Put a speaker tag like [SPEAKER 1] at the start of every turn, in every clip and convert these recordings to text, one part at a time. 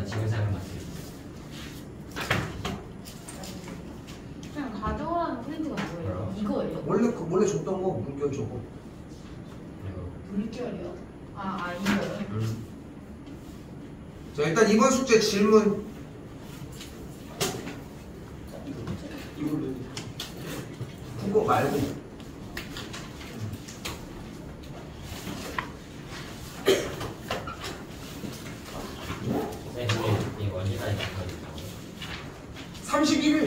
[SPEAKER 1] 지금 사용 맞지?
[SPEAKER 2] 그냥 가져오라는 프린트가 뭐예요? 이거예요?
[SPEAKER 3] 원래 줬던 거 물결 저거.
[SPEAKER 2] 물결이요? 이거요?
[SPEAKER 3] 자, 일단 이번 숙제 질문.
[SPEAKER 4] 이걸로
[SPEAKER 3] 그거 말고.
[SPEAKER 1] 네, 근데 이거 언제까지 갈 거예요?
[SPEAKER 3] 31일.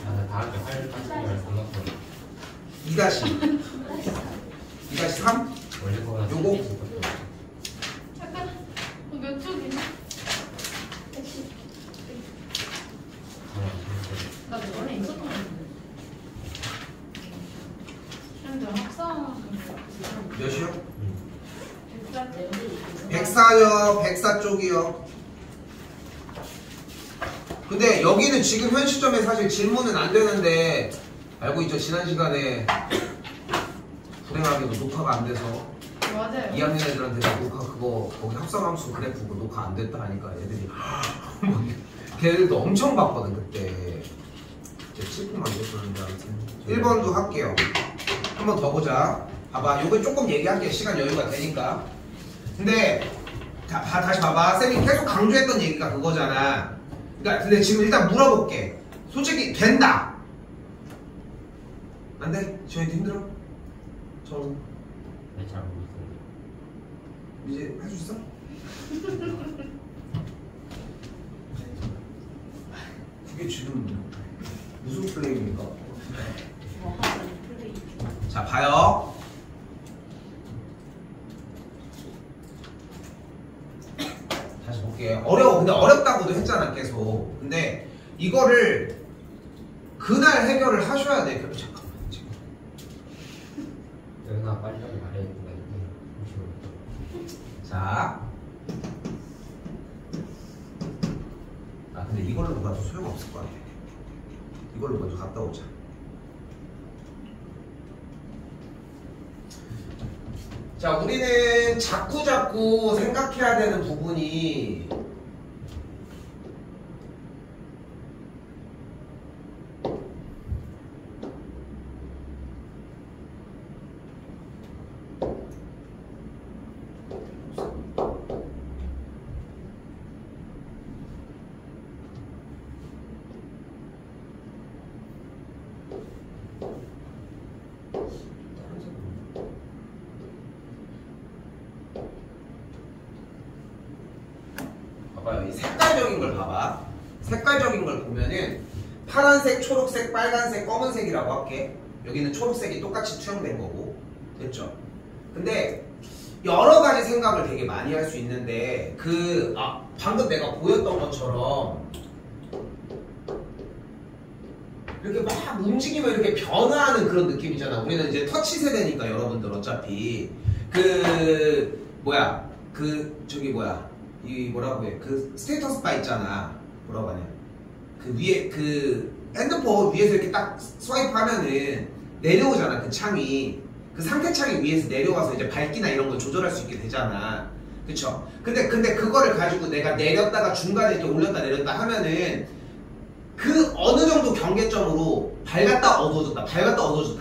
[SPEAKER 1] 나 다음 주 화요일 파트너를 삼각형
[SPEAKER 3] 2-3?
[SPEAKER 1] 원래 거보다
[SPEAKER 3] 요거?
[SPEAKER 2] 잠깐 몇 쪽이냐? 나 원래 있었던 거 같은데. 근데 학상
[SPEAKER 3] 몇이요?
[SPEAKER 2] 104
[SPEAKER 3] 104요. 104 쪽이요. 근데 여기는 지금 현 시점에 사실 질문은 안 되는데 알고 있죠? 지난 시간에 불행하게도 녹화가 안 돼서
[SPEAKER 2] 맞아요.
[SPEAKER 3] 2학년 애들한테 녹화 그거 거기 합성함수 그래프 그거 녹화 안 됐다 하니까 애들이 걔들도 엄청 봤거든 그때. 이제 7분만 됐었는데 아무튼 1번도 할게요. 한 번 더 보자. 봐봐, 요거 조금 얘기할게요. 시간 여유가 되니까. 근데 다시 봐봐. 쌤이 계속 강조했던 얘기가 그거잖아. 그러니까 근데 지금 일단 물어볼게. 솔직히 된다. 안 돼? 지원이도 힘들어? 저는
[SPEAKER 1] 네, 잘 모르겠어요.
[SPEAKER 3] 이제 할 수 있어? 그게 지금 무슨 플레이입니까? 자, 봐요. 다시 볼게요. 어려워. 근데 어렵다고도 했잖아, 계속. 근데 이거를 그날 해결을 하셔야 돼. 잠깐만, 지금.
[SPEAKER 1] 여기가 빨리 말해주고
[SPEAKER 3] 자. 근데 이걸로 가도 소용없을 거 아니야. 이걸로 먼저 갔다 오자. 자, 우리는 자꾸 생각해야 되는 부분이 봐봐요. 이 색깔적인 걸 봐봐. 색깔적인 걸 보면은 파란색, 초록색, 빨간색, 검은색이라고 할게. 여기는 초록색이 똑같이 투영된 거고. 됐죠? 근데 여러 가지 생각을 되게 많이 할 수 있는데 방금 내가 보였던 것처럼 이렇게 막 움직이면 이렇게 변화하는 그런 느낌이잖아. 우리는 이제 터치 세대니까 여러분들 어차피 이 뭐라고 해? 그 스테이터스 바 있잖아. 뭐라고 하냐? 그 위에 그 핸드폰 위에서 이렇게 딱 스와이프 하면은 내려오잖아. 그 창이. 그 상태 창이 위에서 내려와서 이제 밝기나 이런 걸 조절할 수 있게 되잖아. 그쵸? 근데 그거를 가지고 내가 내렸다가 중간에 이렇게 올렸다 내렸다 하면은 그 어느 정도 경계점으로 밝았다 어두워졌다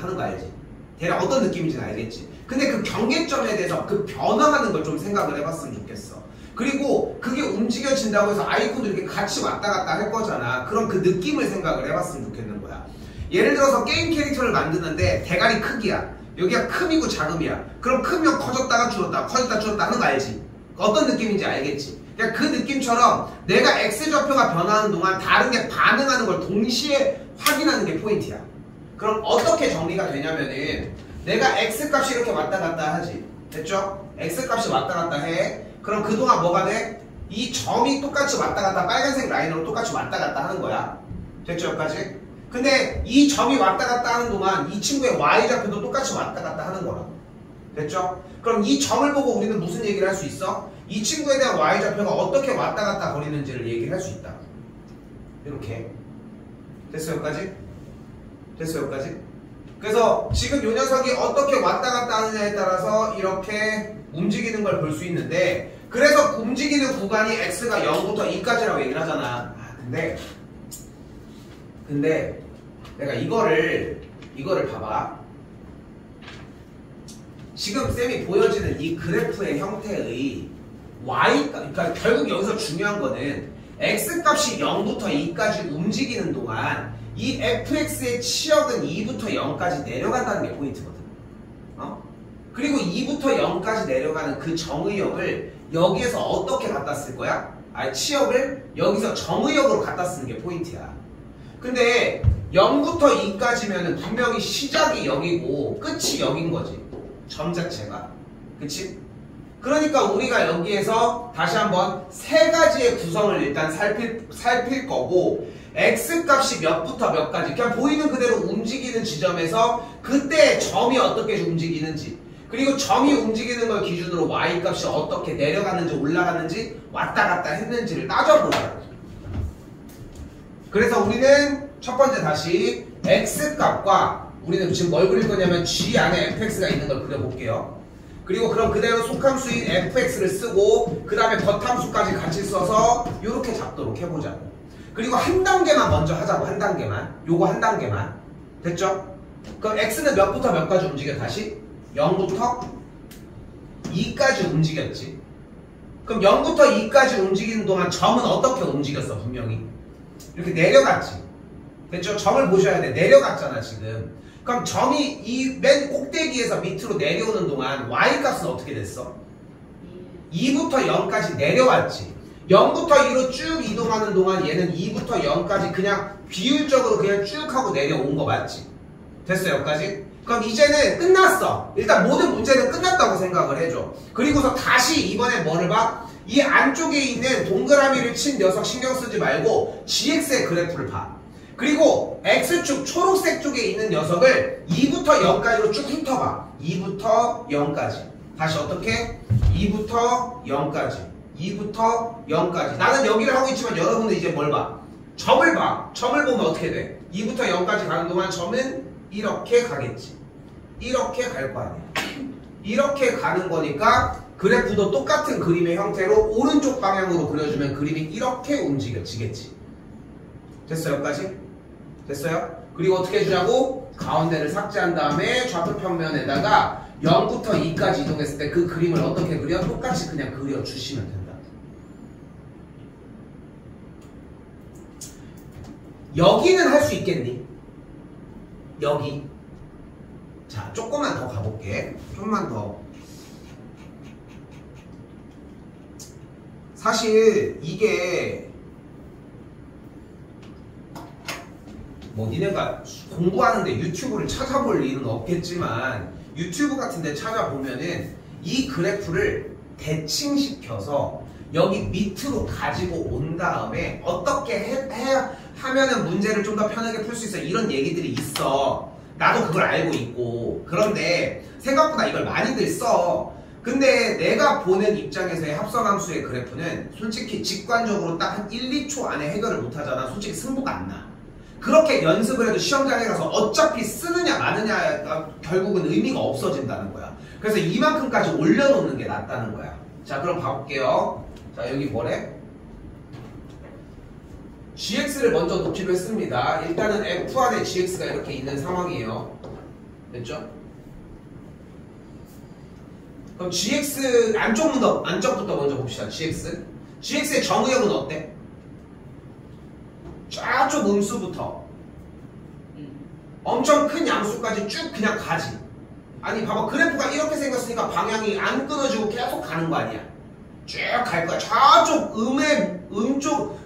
[SPEAKER 3] 하는 거 알지? 대략 어떤 느낌인지는 알겠지? 근데 그 경계점에 대해서 그 변화하는 걸 좀 생각을 해봤으면 좋겠어. 그리고 그게 움직여진다고 해서 아이콘도 이렇게 같이 왔다 갔다 할 거잖아. 그럼 그 느낌을 생각을 해봤으면 좋겠는 거야. 예를 들어서 게임 캐릭터를 만드는데 대가리 크기야. 여기가 큼이고 작음이야. 그럼 크면 커졌다가 줄었다 하는 거 알지? 어떤 느낌인지 알겠지? 그러니까 그 느낌처럼 내가 X좌표가 변하는 동안 다른 게 반응하는 걸 동시에 확인하는 게 포인트야. 그럼 어떻게 정리가 되냐면은 내가 X값이 이렇게 왔다 갔다 하지. 됐죠? X값이 왔다 갔다 해. 그럼 그동안 뭐가 돼? 이 점이 똑같이 왔다 갔다 빨간색 라인으로 똑같이 왔다 갔다 하는 거야. 됐죠? 여기까지? 근데 이 점이 왔다 갔다 하는 동안 이 친구의 Y좌표도 똑같이 왔다 갔다 하는 거라고. 됐죠? 그럼 이 점을 보고 우리는 무슨 얘기를 할 수 있어? 이 친구에 대한 Y좌표가 어떻게 왔다 갔다 거리는지를 얘기를 할 수 있다. 이렇게. 됐어요? 여기까지? 됐어요? 여기까지? 그래서 지금 이 녀석이 어떻게 왔다 갔다 하느냐에 따라서 이렇게 움직이는 걸 볼 수 있는데 그래서 움직이는 구간이 x가 0부터 2까지라고 얘기를 하잖아. 근데 내가 이거를 봐봐. 지금 쌤이 보여지는 이 그래프의 형태의 그러니까 결국 여기서 중요한 거는 x값이 0부터 2까지 움직이는 동안 이 fx의 치역은 2부터 0까지 내려간다는 게 포인트거든. 그리고 2부터 0까지 내려가는 그 정의역을 여기에서 어떻게 갖다 쓸 거야? 치역을 여기서 정의역으로 갖다 쓰는 게 포인트야. 근데 0부터 2까지면은 분명히 시작이 0이고 끝이 0인 거지. 점 자체가. 그치? 그러니까 우리가 여기에서 다시 한번 세 가지의 구성을 일단 살필 거고, x값이 몇부터 몇까지 그냥 보이는 그대로 움직이는 지점에서 그때 점이 어떻게 움직이는지, 그리고 점이 움직이는 걸 기준으로 y값이 어떻게 내려갔는지 올라갔는지 왔다 갔다 했는지를 따져보자. 그래서 우리는 첫 번째 다시 x값과 우리는 지금 뭘 그릴 거냐면 g 안에 fx가 있는 걸 그려볼게요. 그리고 그럼 그대로 속함수인 fx를 쓰고 그 다음에 겉함수까지 같이 써서 이렇게 잡도록 해보자고. 그리고 한 단계만 먼저 하자고. 한 단계만. 요거 한 단계만. 됐죠? 그럼 x는 몇부터 몇까지 움직여 다시? 0부터 2까지 움직였지. 그럼 0부터 2까지 움직이는 동안 점은 어떻게 움직였어? 분명히 이렇게 내려갔지. 됐죠? 점을 보셔야 돼. 내려갔잖아 지금. 그럼 점이 이 맨 꼭대기에서 밑으로 내려오는 동안 y값은 어떻게 됐어? 2부터 0까지 내려왔지. 0부터 2로 쭉 이동하는 동안 얘는 2부터 0까지 그냥 비율적으로 그냥 쭉 하고 내려온 거 맞지? 됐어 여기까지? 그럼 이제는 끝났어. 일단 모든 문제는 끝났다고 생각을 해줘. 그리고서 다시 이번에 뭐를 봐? 이 안쪽에 있는 동그라미를 친 녀석 신경 쓰지 말고 gx의 그래프를 봐. 그리고 x축 초록색 쪽에 있는 녀석을 2부터 0까지로 쭉 훑어봐. 2부터 0까지. 다시 어떻게? 2부터 0까지. 2부터 0까지. 나는 여기를 하고 있지만 여러분은 이제 뭘 봐? 점을 봐. 점을 보면 어떻게 돼? 2부터 0까지 가는 동안 점은 이렇게 가겠지. 이렇게 갈 거 아니야. 이렇게 가는 거니까 그래프도 똑같은 그림의 형태로 오른쪽 방향으로 그려주면 그림이 이렇게 움직여지겠지. 됐어요? 여기까지? 됐어요? 그리고 어떻게 해주냐고? 가운데를 삭제한 다음에 좌표 평면에다가 0부터 2까지 이동했을 때 그 그림을 어떻게 그려? 똑같이 그냥 그려주시면 된다. 여기는 할 수 있겠니? 여기. 자, 조금만 더 가볼게. 좀만 더. 사실 이게 뭐 니네가 공부하는데 유튜브를 찾아볼 일은 없겠지만 유튜브 같은 데 찾아보면은 이 그래프를 대칭시켜서 여기 밑으로 가지고 온 다음에 어떻게 하면은 문제를 좀 더 편하게 풀 수 있어, 이런 얘기들이 있어. 나도 그걸 알고 있고. 그런데 생각보다 이걸 많이들 써. 근데 내가 보는 입장에서의 합성함수의 그래프는 솔직히 직관적으로 딱 한 1, 2초 안에 해결을 못하잖아. 솔직히 승부가 안 나. 그렇게 연습을 해도 시험장에 가서 어차피 쓰느냐 마느냐가 결국은 의미가 없어진다는 거야. 그래서 이만큼까지 올려놓는 게 낫다는 거야. 자, 그럼 봐볼게요. 자, 여기 뭐래? gx를 먼저 놓기로 했습니다. 일단은 f 안에 gx가 이렇게 있는 상황이에요. 됐죠? 그럼 gx 안쪽부터 먼저 봅시다. gx의 정의역은 어때? 저쪽 음수부터 엄청 큰 양수까지 쭉 그냥 가지. 아니 봐봐, 그래프가 이렇게 생겼으니까 방향이 안 끊어지고 계속 가는 거 아니야. 쭉 갈 거야. 저쪽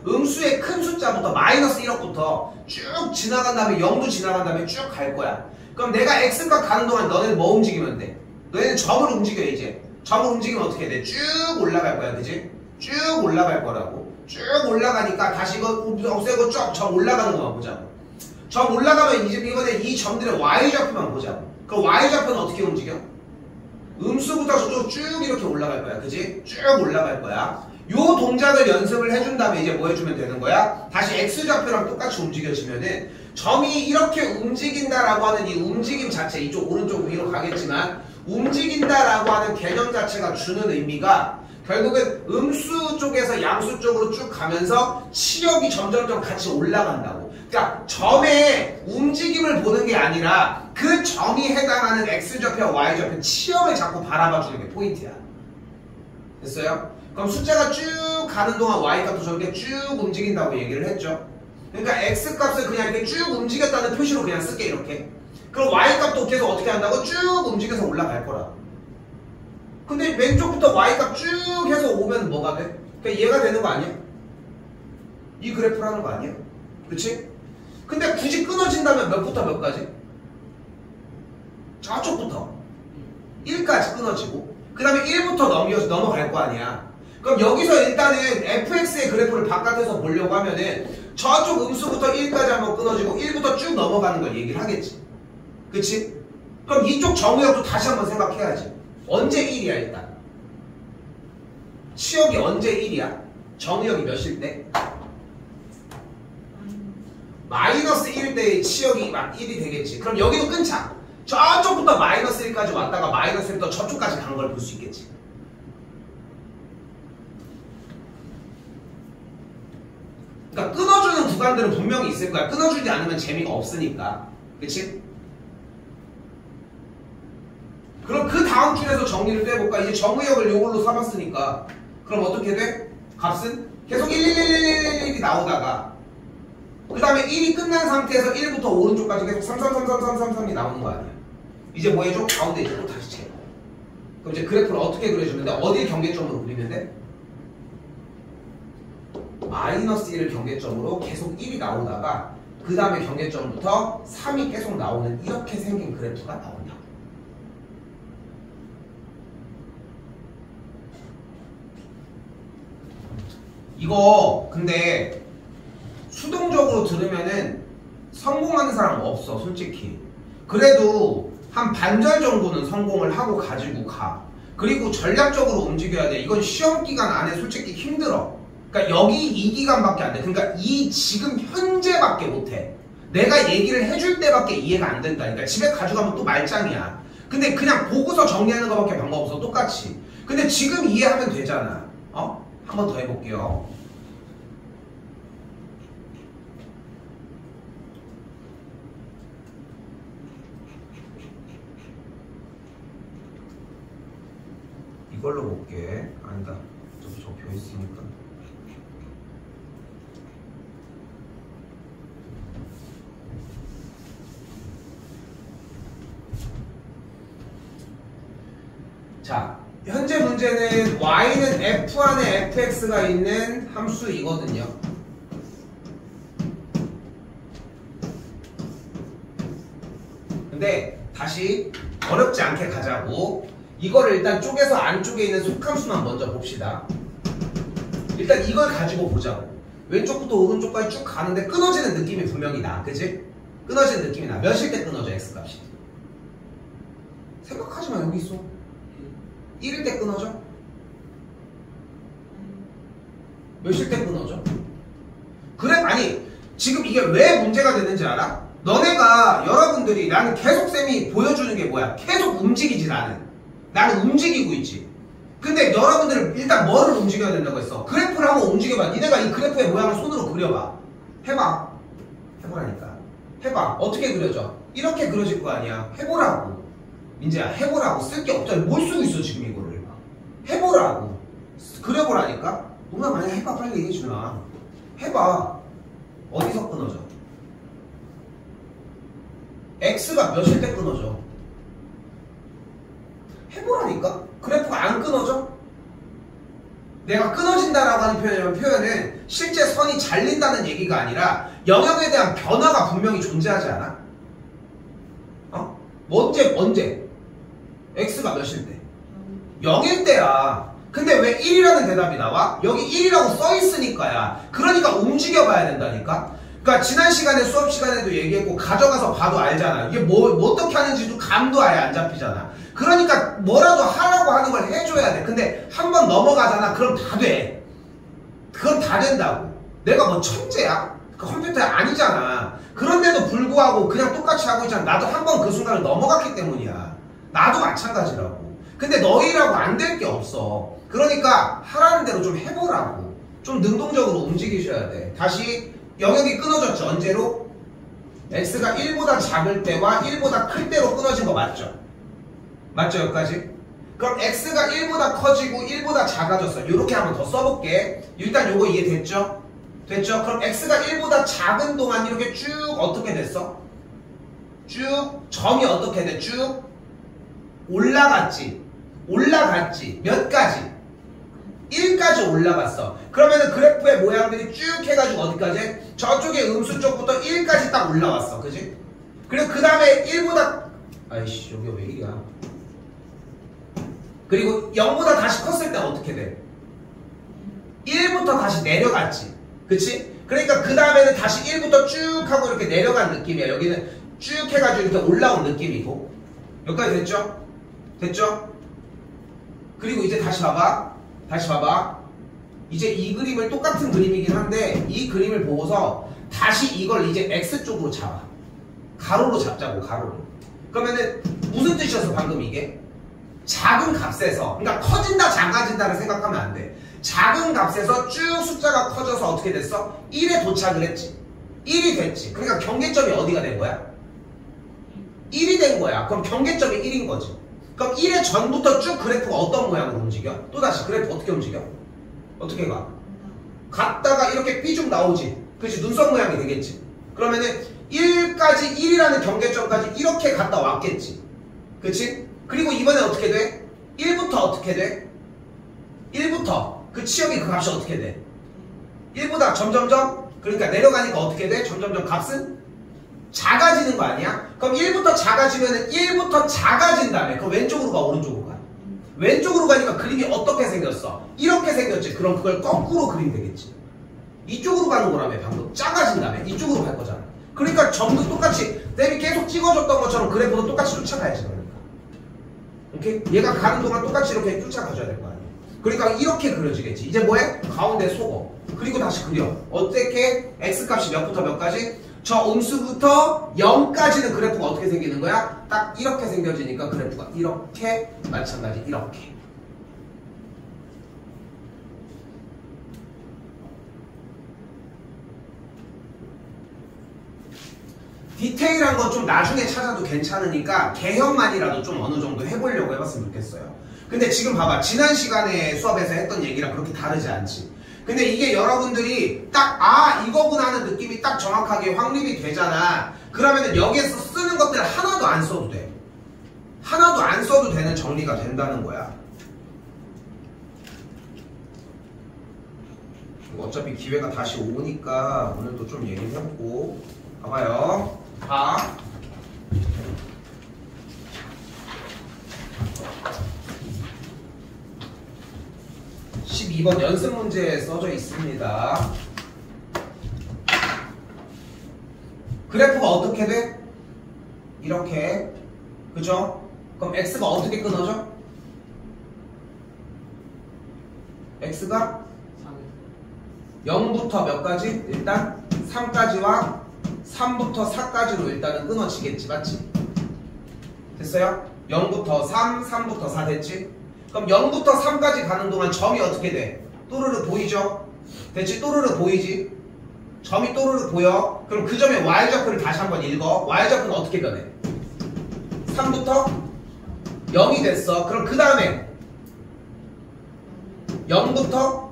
[SPEAKER 3] 음수의 큰 숫자부터 마이너스 1억부터 쭉 지나간 다음에 0도 지나간 다음에 쭉 갈 거야. 그럼 내가 x값 가는 동안 너네는 뭐 움직이면 돼? 너네는 점을 움직여. 이제 점을 움직이면 어떻게 돼? 쭉 올라갈 거야. 그지? 쭉 올라갈 거라고. 쭉 올라가니까 다시 이거 없애고 쭉 점 올라가는 것만 보자고. 점 올라가면 이제 이번에 이 점들의 y좌표만 보자고. 그럼 y좌표는 어떻게 움직여? 음수부터 저쪽 쭉 이렇게 올라갈 거야. 그지? 쭉 올라갈 거야. 요 동작을 연습을 해준 다음에 이제 뭐 해주면 되는 거야? 다시 x좌표랑 똑같이 움직여지면은 점이 이렇게 움직인다라고 하는 이 움직임 자체, 이쪽 오른쪽 위로 가겠지만 움직인다라고 하는 개념 자체가 주는 의미가 결국은 음수 쪽에서 양수 쪽으로 쭉 가면서 치역이 점점점 같이 올라간다고. 그러니까 점의 움직임을 보는 게 아니라 그 점이 해당하는 x좌표, y좌표 치역을 자꾸 바라봐 주는 게 포인트야. 됐어요? 그럼 숫자가 쭉 가는 동안 y값도 저렇게 쭉 움직인다고 얘기를 했죠. 그러니까 x값을 그냥 이렇게 쭉 움직였다는 표시로 그냥 쓸게 이렇게. 그럼 y값도 계속 어떻게 한다고? 쭉 움직여서 올라갈 거라. 근데 왼쪽부터 y값 쭉 해서 오면 뭐가 돼? 그러니까 얘가 되는 거 아니야? 이 그래프라는 거 아니야? 그치? 근데 굳이 끊어진다면 몇부터 몇까지? 저쪽부터 1까지 끊어지고 그 다음에 1부터 넘어갈 거 아니야. 그럼 여기서 일단은 fx의 그래프를 바깥에서 보려고 하면은 저쪽 음수부터 1까지 한번 끊어지고 1부터 쭉 넘어가는 걸 얘기를 하겠지. 그치? 그럼 이쪽 정의역도 다시 한번 생각해야지. 언제 1이야 일단? 치역이 언제 1이야? 정의역이 몇일 때? 마이너스 1일 때 치역이 막 1이 되겠지. 그럼 여기도 끊자. 저쪽부터 마이너스 1까지 왔다가 마이너스 1부터 저쪽까지 간 걸 볼 수 있겠지. 그러니까 끊어주는 구간들은 분명히 있을 거야. 끊어주지 않으면 재미가 없으니까. 그치? 그럼 그 다음 줄에서 정리를 떼볼까? 이제 정의역을 요걸로 삼았으니까 그럼 어떻게 돼? 값은 계속 11111이 나오다가 그 다음에 1이 끝난 상태에서 1부터 오른쪽까지 계속 333333이 나오는 거 아니야. 이제 뭐 해줘? 가운데 이제 또 다시 채. 그럼 이제 그래프를 어떻게 그려주면 돼? 어디를 경계점으로 그리면 돼? 마이너스 1을 경계점으로 계속 1이 나오다가 그 다음에 경계점부터 3이 계속 나오는 이렇게 생긴 그래프가 나온다. 이거 근데 수동적으로 들으면은 성공하는 사람 없어 솔직히. 그래도 한 반절 정도는 성공을 하고 가지고 가. 그리고 전략적으로 움직여야 돼. 이건 시험 기간 안에 솔직히 힘들어. 그러니까 여기 이 기간밖에 안 돼. 그러니까 이 지금 현재밖에 못해. 내가 얘기를 해줄 때밖에 이해가 안 된다니까. 집에 가져가면 또 말짱이야. 근데 그냥 보고서 정리하는 것밖에 방법 없어. 똑같이. 근데 지금 이해하면 되잖아. 어? 한 번 더 해볼게요. 이걸로 볼게. 아니다. 좀 적혀 있으니까. 자, 현재 문제는 y는 f 안에 fx가 있는 함수이거든요. 근데 다시 어렵지 않게 가자고. 이거를 일단 쪼개서 안쪽에 있는 속함수만 먼저 봅시다. 일단 이걸 가지고 보자고. 왼쪽부터 오른쪽까지 쭉 가는데 끊어지는 느낌이 분명히 나. 그치? 끊어지는 느낌이 나. 몇일 때 끊어져 x값이? 생각하지 마. 여기 있어. 1일 때 끊어져? 몇일 때 끊어져? 그래? 아니 지금 이게 왜 문제가 되는지 알아? 너네가 여러분들이 나는 계속 쌤이 보여주는 게 뭐야? 계속 움직이지 나는 움직이고 있지. 근데 여러분들은 일단 뭐를 움직여야 된다고 했어? 그래프를 한번 움직여봐. 니네가 이 그래프의 모양을 손으로 그려봐. 해봐. 해보라니까. 해봐. 어떻게 그려져? 이렇게 그려질 거 아니야. 해보라고. 민재야 해보라고. 쓸 게 없잖아. 뭘 쓰고 있어 지금 이거를. 해보라고. 그려보라니까. 누나 만약 해봐. 빨리 얘기해주나. 해봐. 어디서 끊어져? x가 몇일 때 끊어져? 해보라니까? 그래프가 안 끊어져? 내가 끊어진다라고 하는 표현은 실제 선이 잘린다는 얘기가 아니라 영역에 대한 변화가 분명히 존재하지 않아? 어? 언제? x가 몇일 때? 0일 때야. 근데 왜 1이라는 대답이 나와? 여기 1이라고 써있으니까야. 그러니까 움직여봐야 된다니까? 그러니까 지난 시간에 수업 시간에도 얘기했고 가져가서 봐도 알잖아. 이게 뭐 어떻게 하는지도 감도 아예 안 잡히잖아. 그러니까 뭐라도 하라고 하는 걸 해줘야 돼. 근데 한 번 넘어가잖아. 그럼 다 돼. 그건 다 된다고. 내가 뭐 천재야? 컴퓨터 아니잖아. 그런데도 불구하고 그냥 똑같이 하고 있잖아. 나도 한 번 그 순간을 넘어갔기 때문이야. 나도 마찬가지라고. 근데 너희라고 안 될 게 없어. 그러니까 하라는 대로 좀 해보라고. 좀 능동적으로 움직이셔야 돼. 다시 영역이 끊어졌죠. 언제로? x가 1보다 작을 때와 1보다 클 때로 끊어진 거 맞죠? 맞죠? 여기까지? 그럼 x가 1보다 커지고 1보다 작아졌어. 이렇게 한번 더 써볼게. 일단 요거 이해됐죠? 됐죠? 그럼 x가 1보다 작은 동안 이렇게 쭉 어떻게 됐어? 쭉 점이 어떻게 돼? 쭉 올라갔지. 올라갔지. 몇 가지? 1까지 올라갔어. 그러면은 그래프의 모양들이 쭉 해가지고 어디까지? 저쪽에 음수 쪽부터 1까지 딱 올라왔어. 그지? 그리고 그 다음에 1보다 아이씨 여기가 왜 이리야. 그리고 0보다 다시 컸을 때 어떻게 돼? 1부터 다시 내려갔지. 그치? 그러니까 그 다음에는 다시 1부터 쭉 하고 이렇게 내려간 느낌이야. 여기는 쭉 해가지고 이렇게 올라온 느낌이고. 여기까지 됐죠? 됐죠? 그리고 이제 다시 봐봐. 다시 봐봐. 이제 이 그림을 똑같은 그림이긴 한데 이 그림을 보고서 다시 이걸 이제 X쪽으로 잡아. 가로로 잡자고. 가로로. 그러면은 무슨 뜻이었어 방금 이게? 작은 값에서, 그러니까 커진다 작아진다를 생각하면 안 돼. 작은 값에서 쭉 숫자가 커져서 어떻게 됐어? 1에 도착을 했지. 1이 됐지. 그러니까 경계점이 어디가 된 거야? 1이 된 거야. 그럼 경계점이 1인 거지. 그럼 1의 전부터 쭉 그래프가 어떤 모양으로 움직여? 또다시 그래프 어떻게 움직여? 어떻게 가? 갔다가 이렇게 삐죽 나오지. 그렇지? 눈썹 모양이 되겠지. 그러면은 1까지 1이라는 경계점까지 이렇게 갔다 왔겠지. 그치? 그리고 이번에 어떻게 돼? 1부터 어떻게 돼? 1부터 그 치역이 그 값이 어떻게 돼? 1보다 점점점 그러니까 내려가니까 어떻게 돼? 점점점 값은 작아지는 거 아니야? 그럼 1부터 작아지면은 1부터 작아진 다음에 그럼 왼쪽으로 가 오른쪽으로 가? 왼쪽으로 가니까 그림이 어떻게 생겼어? 이렇게 생겼지. 그럼 그걸 거꾸로 그리면 되겠지. 이쪽으로 가는 거라며 방금 작아진 다음에 이쪽으로 갈 거잖아. 그러니까 점도 똑같이 쌤이 계속 찍어줬던 것처럼 그래프도 똑같이 쫓아가야지. 그러니까 오케이? 얘가 가는 동안 똑같이 이렇게 쫓아가줘야 될 거 아니야. 그러니까 이렇게 그려지겠지. 이제 뭐해? 가운데 속어. 그리고 다시 그려. 어떻게? x값이 몇부터 몇까지? 저 음수부터 0까지는 그래프가 어떻게 생기는 거야? 딱 이렇게 생겨지니까 그래프가 이렇게 마찬가지 이렇게. 디테일한 건 좀 나중에 찾아도 괜찮으니까 개형만이라도 좀 어느 정도 해보려고 해봤으면 좋겠어요. 근데 지금 봐봐. 지난 시간에 수업에서 했던 얘기랑 그렇게 다르지 않지. 근데 이게 여러분들이 딱 이거구나 하는 느낌이 딱 정확하게 확립이 되잖아. 그러면은 여기에서 쓰는 것들 하나도 안 써도 돼. 하나도 안 써도 되는 정리가 된다는 거야. 어차피 기회가 다시 오니까 오늘도 좀 얘기를 해보고. 봐봐요. 봐. (12번) 연습 문제에 써져 있습니다. 그래프가 어떻게 돼? 이렇게. 그죠? 그럼 x가 어떻게 끊어져? x가 0부터 몇 가지? 일단 3까지와 3부터 4까지로 일단은 끊어지겠지. 맞지? 됐어요? 0부터 3, 3부터 4 됐지? 그럼 0부터 3까지 가는 동안 점이 어떻게 돼? 또르르 보이죠? 됐지? 또르르 보이지? 점이 또르르 보여? 그럼 그 점의 y좌표를 다시 한번 읽어. y좌표는 어떻게 변해? 3부터 0이 됐어. 그럼 그 다음에 0부터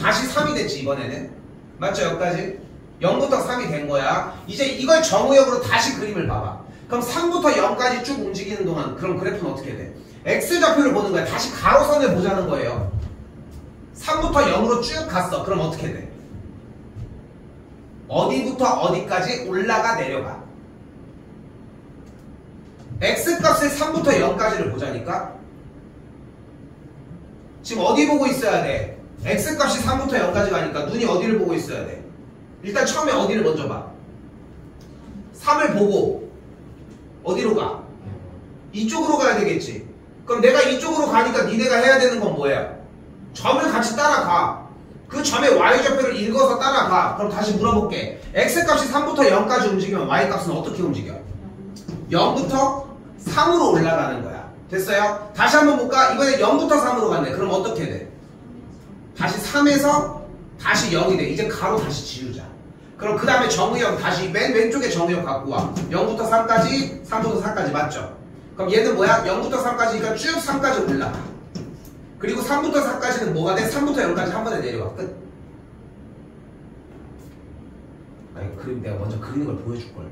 [SPEAKER 3] 다시 3이 됐지 이번에는. 맞죠? 여기까지? 0부터 3이 된 거야. 이제 이걸 정우역으로 다시 그림을 봐봐. 그럼 3부터 0까지 쭉 움직이는 동안 그럼 그래프는 어떻게 돼? X좌표를 보는 거야. 다시 가로선을 보자는 거예요. 3부터 0으로 쭉 갔어. 그럼 어떻게 돼? 어디부터 어디까지 올라가 내려가. X값을 3부터 0까지를 보자니까. 지금 어디 보고 있어야 돼? X값이 3부터 0까지 가니까 눈이 어디를 보고 있어야 돼? 일단 처음에 어디를 먼저 봐? 3을 보고 어디로 가? 이쪽으로 가야 되겠지. 그럼 내가 이쪽으로 가니까 니네가 해야 되는 건 뭐야? 점을 같이 따라가. 그 점의 y좌표를 읽어서 따라가. 그럼 다시 물어볼게. x값이 3부터 0까지 움직이면 y값은 어떻게 움직여? 0부터 3으로 올라가는 거야. 됐어요? 다시 한번 볼까? 이번에 0부터 3으로 갔네. 그럼 어떻게 돼? 다시 3에서 다시 0이 돼. 이제 가로 다시 지우자. 그럼 그 다음에 정의역 다시 맨 왼쪽에 정의역 갖고 와. 0부터 3까지, 3부터 4까지 맞죠? 그럼 얘는 뭐야? 0부터 3까지니까 쭉 3까지 올라가. 그리고 3부터 4까지는 뭐가 돼? 3부터 0까지 한 번에 내려와. 끝. 아니, 그림 내가 먼저 그리는 걸 보여줄걸.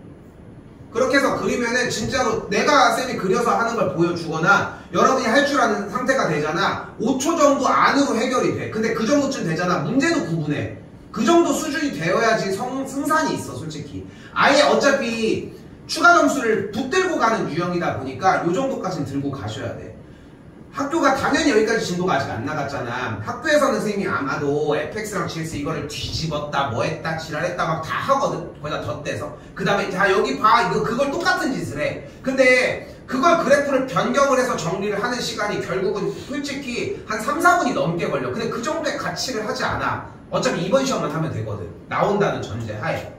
[SPEAKER 3] 그렇게 해서 그리면은 진짜로 내가 쌤이 그려서 하는 걸 보여주거나 여러분이 할 줄 아는 상태가 되잖아. 5초 정도 안으로 해결이 돼. 근데 그 정도쯤 되잖아. 문제도 구분해. 그 정도 수준이 되어야지 승산이 있어, 솔직히. 아예 어차피 추가 점수를 붙들고 가는 유형이다 보니까 요 정도까지는 들고 가셔야 돼. 학교가 당연히 여기까지 진도가 아직 안 나갔잖아. 학교에서는 선생님이 아마도 fx랑 gx 이거를 뒤집었다 뭐 했다 지랄했다 막 다 하거든. 거기다 덧대서 그 다음에 자 여기 봐 이거 그걸 똑같은 짓을 해. 근데 그걸 그래프를 변경을 해서 정리를 하는 시간이 결국은 솔직히 한 3, 4분이 넘게 걸려. 근데 그 정도의 가치를 하지 않아. 어차피 이번 시험만 하면 되거든. 나온다는 전제 하에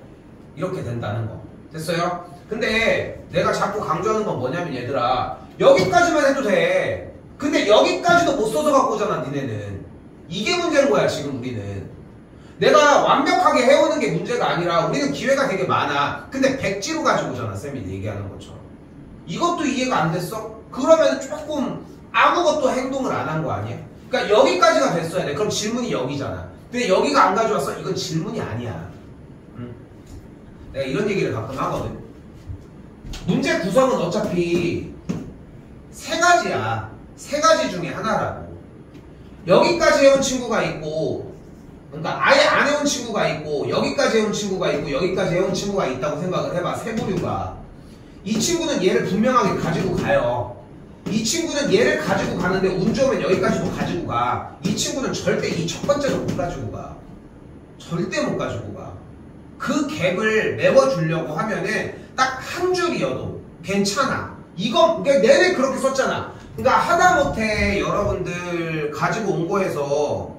[SPEAKER 3] 이렇게 된다는 거. 됐어요? 근데 내가 자꾸 강조하는 건 뭐냐면 얘들아 여기까지만 해도 돼. 근데 여기까지도 못 써서 갖고 오잖아 니네는. 이게 문제인 거야 지금 우리는. 내가 완벽하게 해오는 게 문제가 아니라 우리는 기회가 되게 많아. 근데 백지로 가지고 오잖아 쌤이 얘기하는 것처럼. 이것도 이해가 안 됐어? 그러면 조금 아무것도 행동을 안 한 거 아니야? 그러니까 여기까지가 됐어야 돼. 그럼 질문이 여기잖아. 근데 여기가 안 가져왔어? 이건 질문이 아니야. 응? 내가 이런 얘기를 가끔 하거든. 문제 구성은 어차피 세 가지야. 세 가지 중에 하나라고. 여기까지 해온 친구가 있고, 그러니까 아예 안 해온 친구가 있고, 여기까지 해온 친구가 있고, 여기까지 해온 친구가 있다고 생각을 해봐. 세 부류가. 이 친구는 얘를 분명하게 가지고 가요. 이 친구는 얘를 가지고 가는데 운 좋으면 여기까지도 가지고 가. 이 친구는 절대 이 첫 번째로 못 가지고 가. 절대 못 가지고 가. 그 갭을 메워주려고 하면은 딱 한 줄이어도 괜찮아. 이거 그러니까 내내 그렇게 썼잖아. 그러니까 하다못해 여러분들 가지고 온 거에서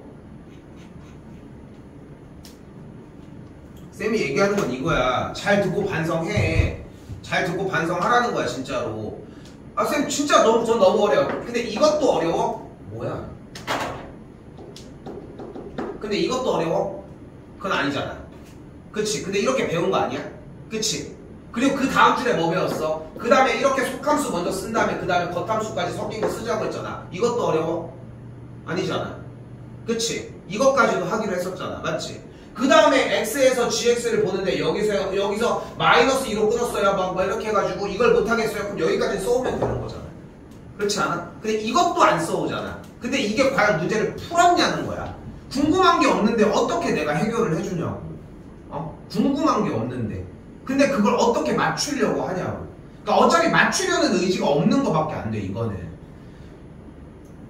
[SPEAKER 3] 쌤이 얘기하는 건 이거야. 잘 듣고 반성해. 잘 듣고 반성하라는 거야 진짜로. 아 쌤 진짜 전 너무 어려워. 근데 이것도 어려워? 뭐야? 근데 이것도 어려워? 그건 아니잖아. 그치? 근데 이렇게 배운 거 아니야? 그치? 그리고 그 다음 줄에 뭐 배웠어? 그 다음에 이렇게 속함수 먼저 쓴 다음에 그 다음에 겉함수까지 섞인 거 쓰자고 했잖아. 이것도 어려워? 아니잖아. 그치? 이것까지도 하기로 했었잖아. 맞지? 그 다음에 x에서 gx를 보는데 여기서 마이너스 2로 끊었어요. 막 이렇게 해가지고 이걸 못하겠어요. 그럼 여기까지 써오면 되는 거잖아. 그렇지 않아? 근데 이것도 안 써오잖아. 근데 이게 과연 문제를 풀었냐는 거야. 궁금한 게 없는데 어떻게 내가 해결을 해주냐고. 궁금한 게 없는데. 근데 그걸 어떻게 맞추려고 하냐고. 그러니까 어차피 맞추려는 의지가 없는 거밖에 안 돼, 이거는.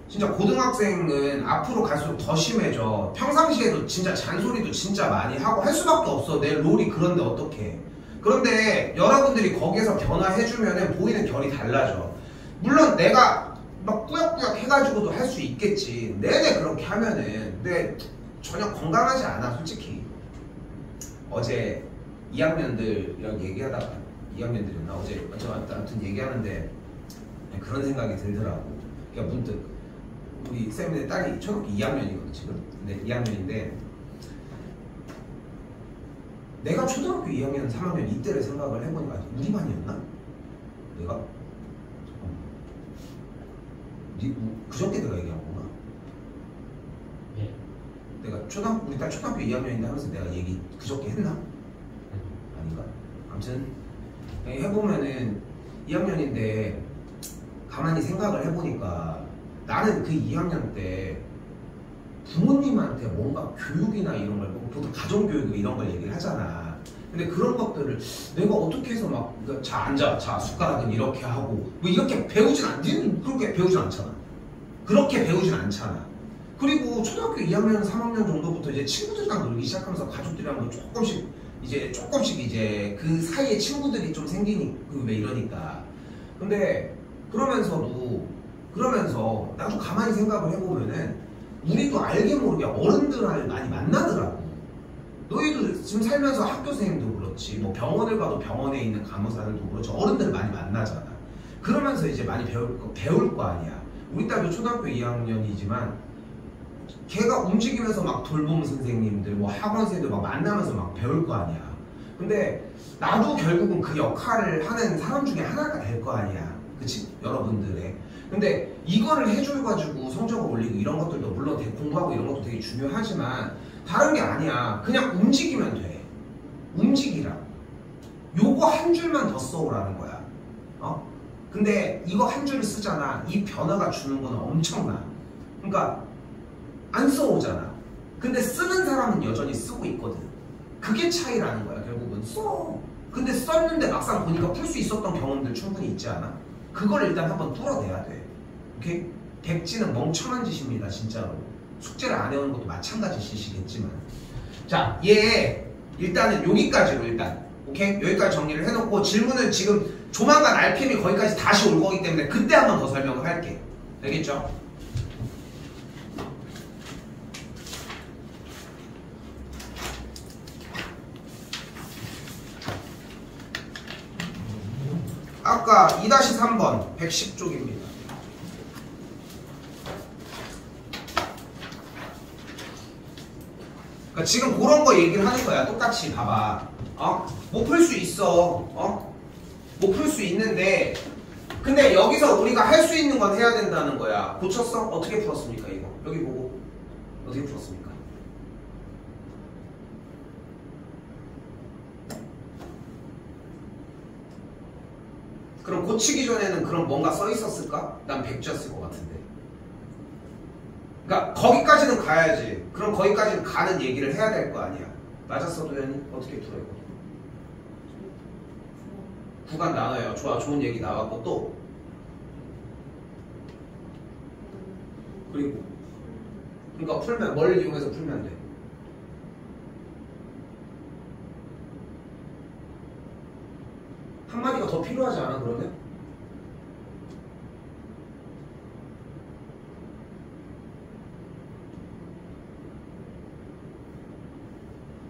[SPEAKER 3] 진짜 고등학생은 앞으로 갈수록 더 심해져. 평상시에도 진짜 잔소리도 진짜 많이 하고 할 수밖에 없어. 내 롤이 그런데 어떡해. 그런데 여러분들이 거기에서 변화해주면 보이는 결이 달라져. 물론 내가 막 꾸역꾸역 해가지고도 할 수 있겠지. 내내 그렇게 하면은. 근데 전혀 건강하지 않아, 솔직히. 어제 2학년들이랑 얘기하다가 2학년들이었나 어제 아무튼 얘기하는데 그런 생각이 들더라고. 그러니까 문득 우리 쌤의 딸이 초등학교 2학년이거든 지금. 근데 2학년인데 내가 초등학교 2학년 3학년 이때를 생각을 해보니까 우리 반이었나? 내가 그저께 내가 얘기한 건가?
[SPEAKER 1] 예.
[SPEAKER 3] 내가 우리 딸 초등학교 2학년인데 하면서 내가 얘기 그저께 했나? 아닌가? 아무튼 해보면은 2학년인데 가만히 생각을 해보니까 나는 그 2학년 때 부모님한테 뭔가 교육이나 이런 걸 보통 가정교육 이런 걸 얘기를 하잖아. 근데 그런 것들을 내가 어떻게 해서 막 자 앉아 자 숟가락은 이렇게 하고 뭐 이렇게 배우진 않지. 그렇게 배우진 않잖아. 그렇게 배우진 않잖아. 그리고 초등학교 2학년 3학년 정도부터 이제 친구들이랑 놀기 시작하면서 가족들이랑 조금씩 이제 그 사이에 친구들이 좀 생기니 왜 이러니까. 근데 그러면서 나도 가만히 생각을 해보면은 우리도 알게 모르게 어른들을 많이 만나더라고. 너희도 지금 살면서 학교 선생님도 그렇지 뭐 병원을 가도 병원에 있는 간호사들도 그렇지 어른들을 많이 만나잖아. 그러면서 이제 많이 배울 거 아니야. 우리 딸도 초등학교 2학년이지만 걔가 움직이면서 막 돌봄 선생님들, 뭐 학원 선생님들 막 만나면서 막 배울 거 아니야. 근데 나도 결국은 그 역할을 하는 사람 중에 하나가 될 거 아니야. 그치? 여러분들의. 근데 이거를 해줘가지고 성적을 올리고 이런 것들도 물론 공부하고 이런 것도 되게 중요하지만 다른 게 아니야. 그냥 움직이면 돼. 움직이라. 요거 한 줄만 더 써오라는 거야. 근데 이거 한 줄을 쓰잖아. 이 변화가 주는 건 엄청나. 그러니까 안 써오잖아. 근데 쓰는 사람은 여전히 쓰고 있거든. 그게 차이라는 거야. 결국은 써. 근데 썼는데 막상 보니까 풀 수 있었던 경험들 충분히 있지 않아? 그걸 일단 한번 뚫어내야 돼. 오케이? 백지는 멍청한 짓입니다. 진짜로. 숙제를 안 해오는 것도 마찬가지 짓이겠지만. 자, 얘 일단은 여기까지로 일단. 오케이? 여기까지 정리를 해놓고 질문은 지금 조만간 RPM이 거기까지 다시 올 거기 때문에 그때 한번 더 설명을 할게. 알겠죠? 아까 2-3번 110쪽입니다. 그러니까 지금 그런 거 얘기를 하는 거야. 똑같이 봐봐. 못 풀 수 있어. 못 풀 수 있는데 근데 여기서 우리가 할 수 있는 건 해야 된다는 거야. 고쳤어? 어떻게 풀었습니까 이거? 여기 보고 어떻게 풀었습니까? 그럼 고치기 전에는 그럼 뭔가 써 있었을까? 난 백지였을 것 같은데. 그러니까 거기까지는 가야지. 그럼 거기까지는 가는 얘기를 해야 될 거 아니야. 맞았어 도현이? 어떻게 풀어 이거? 구간 나눠요. 좋아, 좋은 얘기 나왔고 또 그리고 그러니까 풀면 뭘 이용해서 풀면 돼? 한마디가 더 필요하지 않아 그러면?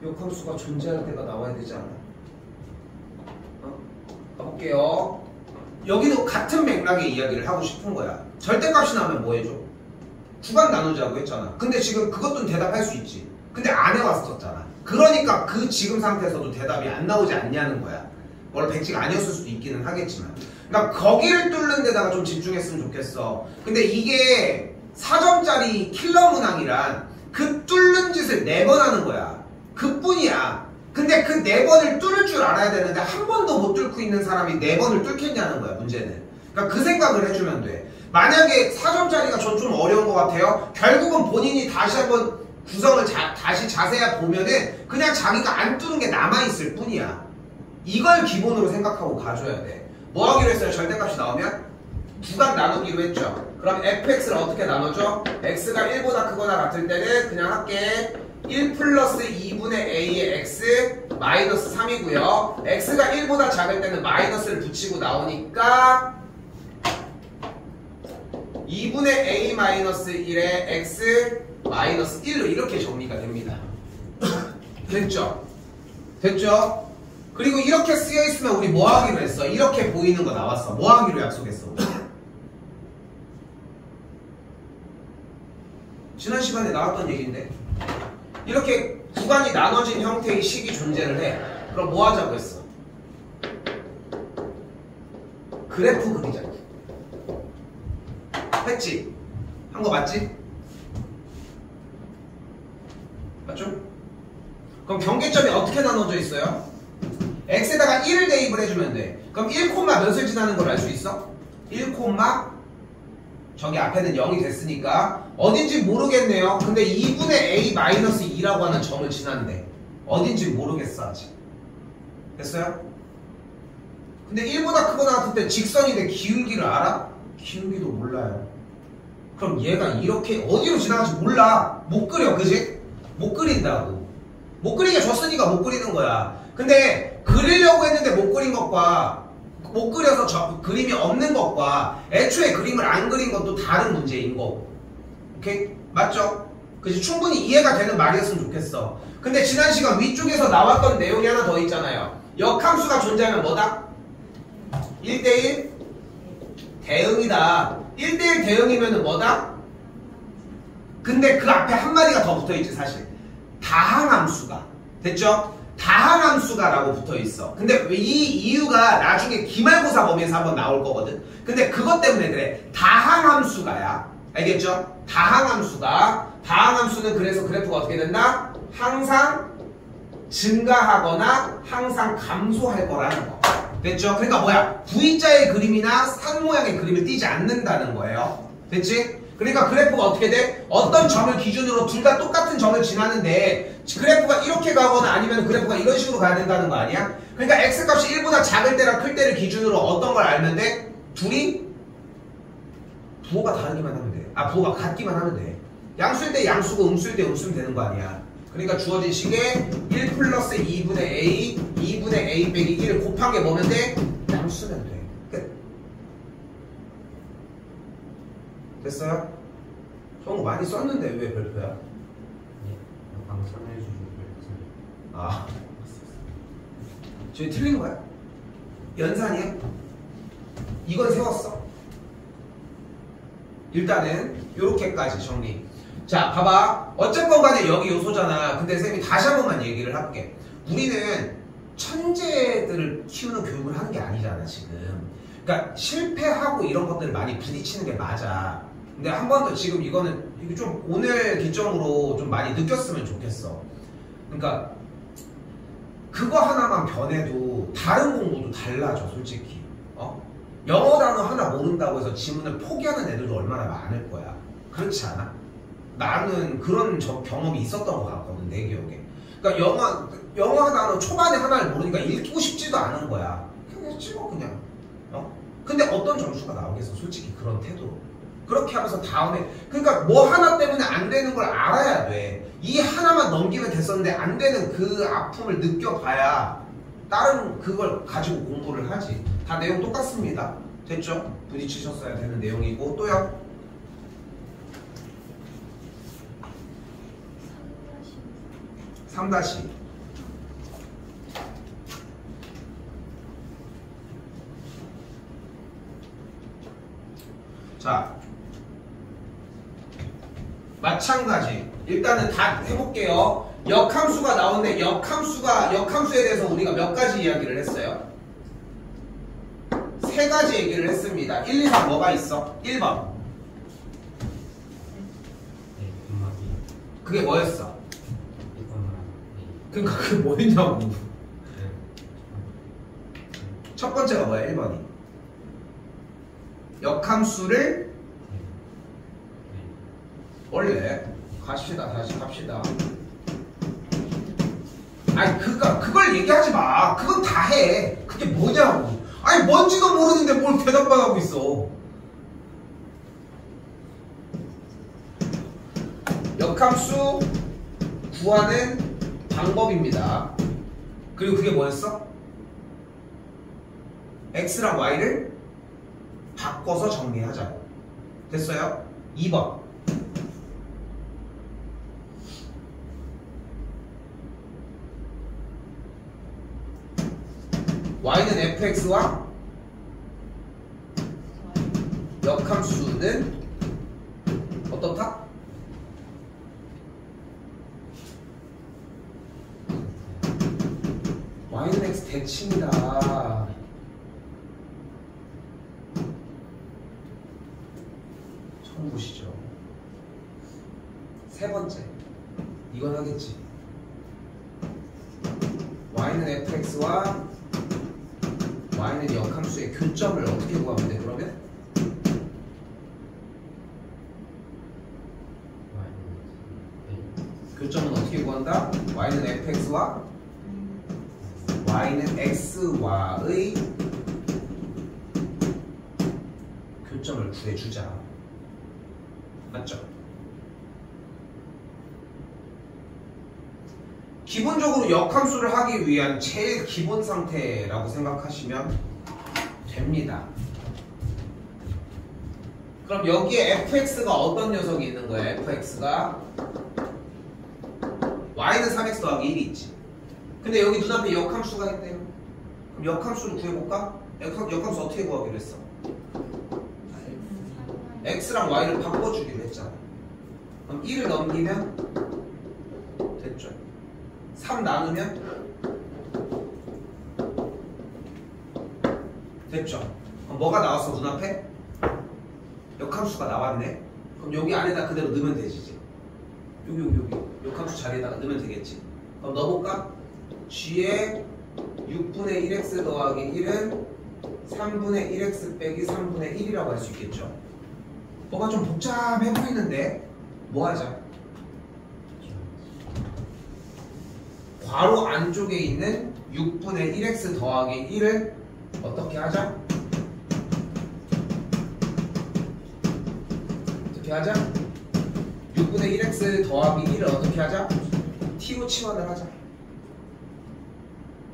[SPEAKER 3] 역함수가 존재할 때가 나와야 되지 않아? 가볼게요. 여기도 같은 맥락의 이야기를 하고 싶은 거야. 절대값이 나오면 뭐 해줘? 구간 나누자고 했잖아. 근데 지금 그것도 대답할 수 있지. 근데 안 해왔었잖아. 그러니까 그 지금 상태에서도 대답이 안 나오지 않냐는 거야. 원래 백지가 아니었을 수도 있기는 하겠지만. 그러니까 거기를 뚫는 데다가 좀 집중했으면 좋겠어. 근데 이게 4점짜리 킬러 문항이란 그 뚫는 짓을 4번 하는 거야. 그뿐이야. 근데 그 4번을 뚫을 줄 알아야 되는데 한 번도 못 뚫고 있는 사람이 4번을 뚫겠냐는 거야 문제는. 그러니까 그 생각을 해주면 돼. 만약에 4점짜리가 전 좀 어려운 것 같아요. 결국은 본인이 다시 한번 구성을 다시 자세히 보면은 그냥 자기가 안 뚫은 게 남아있을 뿐이야. 이걸 기본으로 생각하고 가줘야 돼. 뭐 하기로 했어요? 절대값이 나오면? 구간 나누기로 했죠. 그럼 fx를 어떻게 나눠줘? x가 1보다 크거나 같을 때는 그냥 할게. 1 플러스 2분의 a의 x 마이너스 3이고요. x가 1보다 작을 때는 마이너스를 붙이고 나오니까 2분의 a 마이너스 1의 x 마이너스 1로 이렇게 정리가 됩니다. 됐죠? 됐죠? 그리고 이렇게 쓰여있으면 우리 뭐 하기로 했어? 이렇게 보이는 거 나왔어. 뭐 하기로 약속했어? 지난 시간에 나왔던 얘기인데 이렇게 구간이 나눠진 형태의 식이 존재를 해. 그럼 뭐 하자고 했어? 그래프 그리자. 했지? 한 거 맞지? 맞죠? 그럼 경계점이 어떻게 나눠져 있어요? x에다가 1을 대입을 해주면 돼. 그럼 1, 몇을 지나는 걸 알 수 있어? 1, 저기 앞에는 0이 됐으니까 어딘지 모르겠네요. 근데 2분의 a-2라고 하는 점을 지난대. 어딘지 모르겠어 아직. 됐어요? 근데 1보다 크거나 같을 때 직선인데 기울기를 알아? 기울기도 몰라요. 그럼 얘가 이렇게 어디로 지나갈지 몰라. 못 그려, 그지? 못 그린다고. 못 그리게 줬으니까 못 그리는 거야. 근데 그리려고 했는데 못 그린 것과 못 그려서 그림이 없는 것과 애초에 그림을 안 그린 것도 다른 문제인 거. 오케이? 맞죠? 그치? 충분히 이해가 되는 말이었으면 좋겠어. 근데 지난 시간 위쪽에서 나왔던 내용이 하나 더 있잖아요. 역함수가 존재하면 뭐다? 1대1 대응이다. 1대1 대응이면은 뭐다? 근데 그 앞에 한마디가 더 붙어있지 사실. 다항함수가. 됐죠? 다항함수가 라고 붙어있어. 근데 이 이유가 나중에 기말고사 범위에서 한번 나올 거거든. 근데 그것 때문에 그래. 다항함수가야. 알겠죠? 다항함수가. 다항함수는 그래서 그래프가 어떻게 된다? 항상 증가하거나 항상 감소할 거라는 거. 됐죠? 그러니까 뭐야? V자의 그림이나 산 모양의 그림을 띄지 않는다는 거예요. 됐지? 그러니까 그래프가 어떻게 돼? 어떤 점을 기준으로 둘 다 똑같은 점을 지나는데 그래프가 이렇게 가거나 아니면 그래프가 이런 식으로 가야 된다는 거 아니야? 그러니까 x값이 1보다 작을 때랑 클 때를 기준으로 어떤 걸 알면 돼? 둘이 부호가 다르기만 하면 돼. 아, 부호가 같기만 하면 돼. 양수일 때 양수고 음수일 때 음수면 되는 거 아니야. 그러니까 주어진 식에 1 플러스 2분의 a 2분의 a 빼기 1을 곱한 게 뭐면 돼? 양수면 돼. 끝. 됐어요? 저런 거 많이 썼는데 왜 별표야?
[SPEAKER 1] 네. 방금 설명해 주신 거
[SPEAKER 3] 아, 저기 틀린 거야? 연산이야? 이건 세웠어. 일단은 요렇게까지 정리. 자, 봐봐. 어쨌건 간에 여기 요소잖아. 근데 쌤이 다시 한 번만 얘기를 할게. 우리는 천재들을 키우는 교육을 하는 게 아니잖아 지금. 그러니까 실패하고 이런 것들을 많이 부딪히는 게 맞아. 근데 한 번 더 지금 이거는 좀 오늘 기점으로 좀 많이 느꼈으면 좋겠어. 그러니까 그거 하나만 변해도 다른 공부도 달라져 솔직히. 영어 단어 하나 모른다고 해서 지문을 포기하는 애들도 얼마나 많을 거야. 그렇지 않아? 나는 그런 경험이 있었던 것 같거든 내 기억에. 그러니까 영어 단어 초반에 하나를 모르니까 읽고 싶지도 않은 거야. 그냥 찍어 그냥. 근데 어떤 점수가 나오겠어 솔직히 그런 태도로. 그렇게 하면서 다음에 그러니까 뭐 하나 때문에 안 되는 걸 알아야 돼. 이 하나만 넘기면 됐었는데 안 되는 그 아픔을 느껴봐야 다른 그걸 가지고 공부를 하지. 다 내용 똑같습니다. 됐죠? 부딪히셨어야 되는 내용이고. 또요? (3) 자, 마찬가지. 일단은 다 해볼게요. 역함수가 나오는데 역함수에 대해서 우리가 몇 가지 이야기를 했어요? 3가지 얘기를 했습니다. 1, 2, 3 뭐가 있어? 1번.
[SPEAKER 1] 네, 분막이.
[SPEAKER 3] 그게 뭐였어?
[SPEAKER 1] 이거만.
[SPEAKER 3] 그러니까 그게 뭐였냐고.
[SPEAKER 1] 네.
[SPEAKER 3] 첫 번째가 뭐야? 1번이. 역함수를 원래 갑시다. 다시 갑시다. 아니 그걸 얘기하지 마. 그건 다 해. 그게 뭐냐고. 아니 뭔지도 모르는데 뭘 대답만 하고 있어. 역함수 구하는 방법입니다. 그리고 그게 뭐였어? x랑 y를 바꿔서 정리하자고. 됐어요? 2번. y는 fx와 역함수는 어떻다? y는 x 대칭이다. 처음 보시죠. 세 번째. 이건 하겠지. y는 fx와 y는 역함수의 교점을 어떻게 구하면 돼? 그러면? 교점은 어떻게 구한다? y는 fx와 y는 x와의 교점을 구해주자. 맞죠? 기본적으로 역함수를 하기 위한 제일 기본 상태라고 생각하시면 됩니다. 그럼 여기에 fx가 어떤 녀석이 있는 거예요? fx가 y는 3x 더하기 1이 있지. 근데 여기 눈앞에 역함수가 있대요. 그럼 역함수를 구해볼까? 역함수 어떻게 구하기로 했어? x랑 y를 바꿔주기로 했잖아. 그럼 1을 넘기면 됐죠. 3 나누면 됐죠. 그럼 뭐가 나왔어 눈앞에? 역함수가 나왔네. 그럼 여기 안에다 그대로 넣으면 되지 이제. 여기 역함수 자리에다가 넣으면 되겠지. 그럼 넣어볼까? g의 6분의 1x 더하기 1은 3분의 1x 빼기 3분의 1이라고 할 수 있겠죠. 뭐가 좀 복잡해 보이는데 뭐 하자? 괄호 안쪽에 있는 6분의 1x 더하기 1을 어떻게 하자? 어떻게 하자? 6분의 1x 더하기 1을 어떻게 하자? t로 치환을 하자.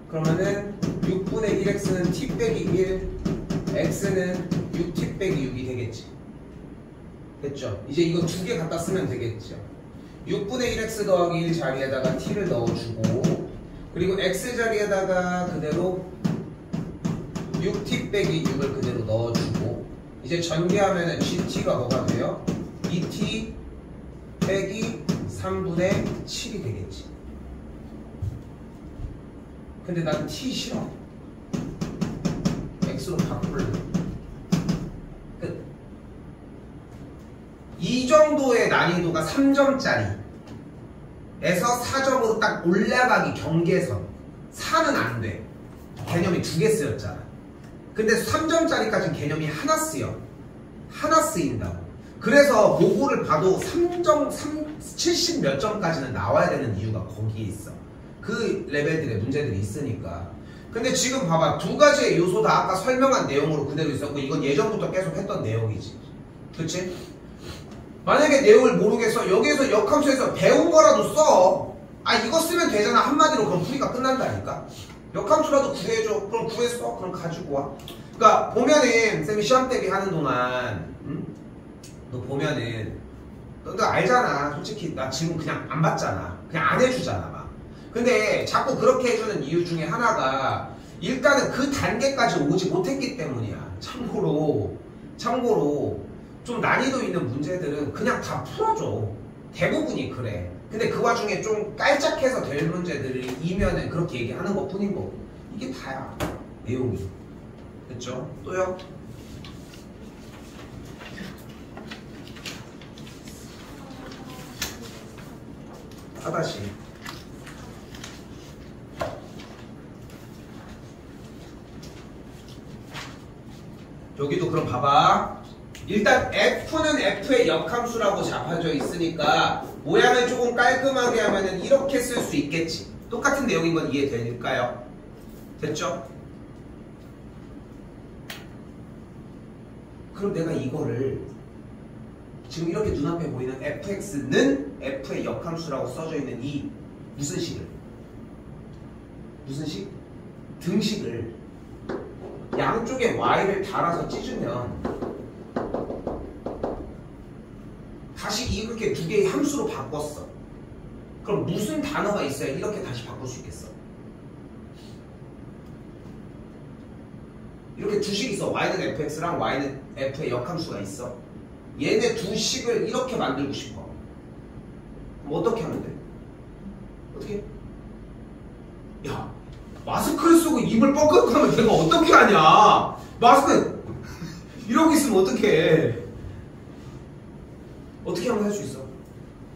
[SPEAKER 3] 그러면은 6분의 1x는 t 빼기 1, x는 6t 빼기 6이 되겠지. 됐죠? 이제 이거 두 개 갖다 쓰면 되겠죠. 6분의 1x 더하기 1 자리에다가 t를 넣어주고, 그리고 x 자리에다가 그대로 6t 빼기 6을 그대로 넣어주고, 이제 전개하면은 gt가 뭐가 돼요? 2t 빼기 3분의 7이 되겠지. 근데 난 t 싫어. x로 바꿀래. 끝. 이 정도의 난이도가 3점짜리 에서 4점으로 딱 올라가기 경계선. 4는 안 돼. 개념이 두 개 쓰였잖아. 근데 3점짜리까지는 개념이 하나 쓰여. 하나 쓰인다고. 그래서 모고를 봐도 70 몇 점까지는 나와야 되는 이유가 거기에 있어. 그 레벨들의 문제들이 있으니까. 근데 지금 봐봐. 두 가지의 요소 다 아까 설명한 내용으로 그대로 있었고, 이건 예전부터 계속 했던 내용이지. 그치? 만약에 내용을 모르겠어. 여기에서 역함수에서 배운 거라도 써. 아, 이거 쓰면 되잖아. 한마디로. 그럼 풀이가 끝난다니까. 역함수라도 구해줘. 그럼 구했어. 그럼 가지고 와. 그러니까 보면은 쌤이 시험 대비 하는 동안 너 보면은 너 알잖아. 솔직히 나 지금 그냥 안 받잖아. 그냥 안 해주잖아 막. 근데 자꾸 그렇게 해주는 이유 중에 하나가 일단은 그 단계까지 오지 못했기 때문이야. 참고로 좀 난이도 있는 문제들은 그냥 다 풀어줘. 대부분이 그래. 근데 그 와중에 좀 깔짝해서 될 문제들이면은 그렇게 얘기하는 것 뿐인 거고. 이게 다야. 내용이. 됐죠? 또요? 하다시. 여기도 그럼 봐봐. 일단 F는 F의 역함수라고 잡혀져 있으니까 모양을 조금 깔끔하게 하면은 이렇게 쓸 수 있겠지. 똑같은 내용인 건 이해될까요? 됐죠? 그럼 내가 이거를 지금 이렇게 눈앞에 보이는 fx는 f의 역함수라고 써져 있는 이 무슨 식을? 무슨 식? 등식을 양쪽에 y를 달아서 찢으면 다시 이렇게 두 개의 함수로 바꿨어. 그럼 무슨 단어가 있어야 이렇게 다시 바꿀 수 있겠어? 이렇게 두 식이 있어. y는 fx랑 y는 f의 역함수가 있어. 얘네 두 식을 이렇게 만들고 싶어. 그럼 어떻게 하면 돼? 어떻게? 야, 마스크를 쓰고 입을 뻥끗 하면 내가 어떻게 하냐? 마스크 이러고 있으면 어떻게 해? 어떻게 하면 할 수 있어?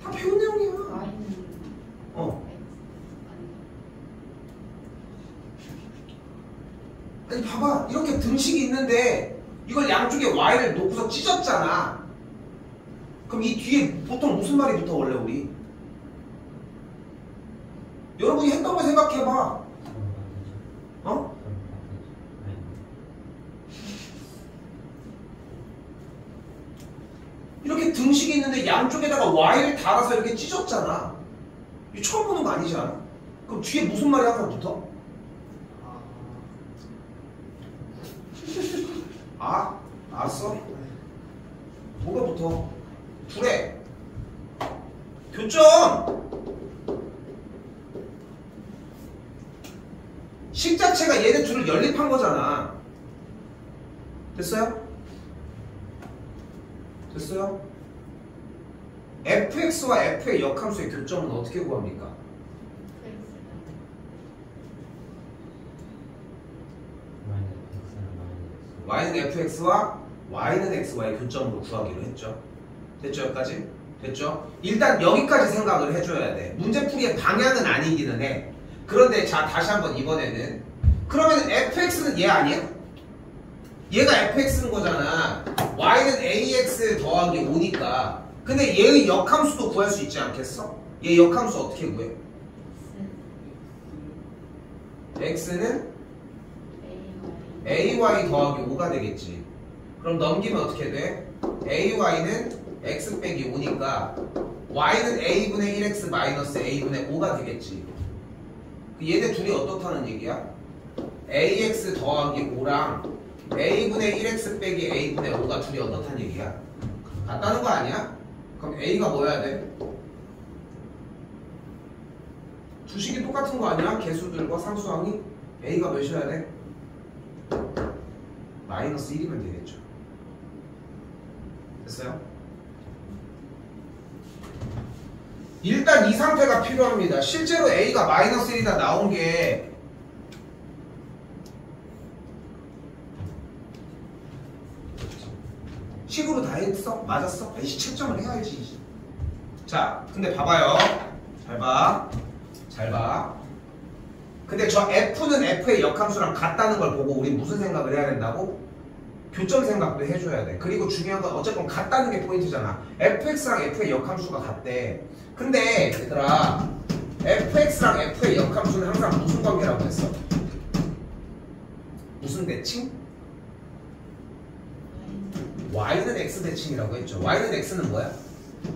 [SPEAKER 3] 다 배운 내용이야. 아니 봐봐. 이렇게 등식이 있는데 이걸 양쪽에 y를 놓고서 찢었잖아. 그럼 이 뒤에 보통 무슨 말이 붙어 원래 우리? 여러분이 했던 거 생각해봐. 어? 이렇게 등식이 있는데 양쪽에다가 y를 달아서 이렇게 찢었잖아. 이거 처음 보는 거 아니지 않아? 그럼 뒤에 무슨 말이 항상 붙어? 아? 알았어? 뭐가 붙어? 둘에 교점! 식 자체가 얘네 둘을 연립한 거잖아. 됐어요? 됐어요? fx와 f의 역함수의 교점은 어떻게 구합니까? y는 fx와 y는 xy의 교점으로 구하기로 했죠. 됐죠? 여기까지? 됐죠? 일단 여기까지 생각을 해줘야 돼. 문제풀이의 방향은 아니기는 해. 그런데 자 다시 한번 이번에는 그러면 fx는 얘 아니야? 얘가 fx인 거잖아. y는 ax 더하기 5니까. 근데 얘의 역함수도 구할 수 있지 않겠어? 얘 역함수 어떻게 구해? x는 ay 더하기 5가 되겠지. 그럼 넘기면 어떻게 돼? ay는 x 빼기 5니까 y는 a분의 1x 마이너스 a분의 5가 되겠지. 얘네 둘이 어떻다는 얘기야? ax 더하기 5랑 a분의 1x 빼기 a분의 5가 둘이 어떻다는 얘기야? 같다는 거 아니야? 그럼 a가 뭐여야 돼? 주식이 똑같은 거 아니야? 개수들과 상수항이? a가 몇이어야 돼? 마이너스 1이면 되겠죠. 됐어요? 일단 이 상태가 필요합니다. 실제로 a가 마이너스 1이다 나온 게 식으로 다 했어? 맞았어? 이씨 채점을 해야지. 자, 근데 봐봐요. 잘 봐. 잘 봐. 근데 저 f는 f의 역함수랑 같다는 걸 보고 우리 무슨 생각을 해야 된다고? 교점 생각도 해줘야 돼. 그리고 중요한 건 어쨌건 같다는 게 포인트잖아. fx랑 f의 역함수가 같대. 근데 얘들아 fx랑 f의 역함수는 항상 무슨 관계라고 했어? 무슨 대칭? y는 x 대칭이라고 했죠. y는 x는 뭐야?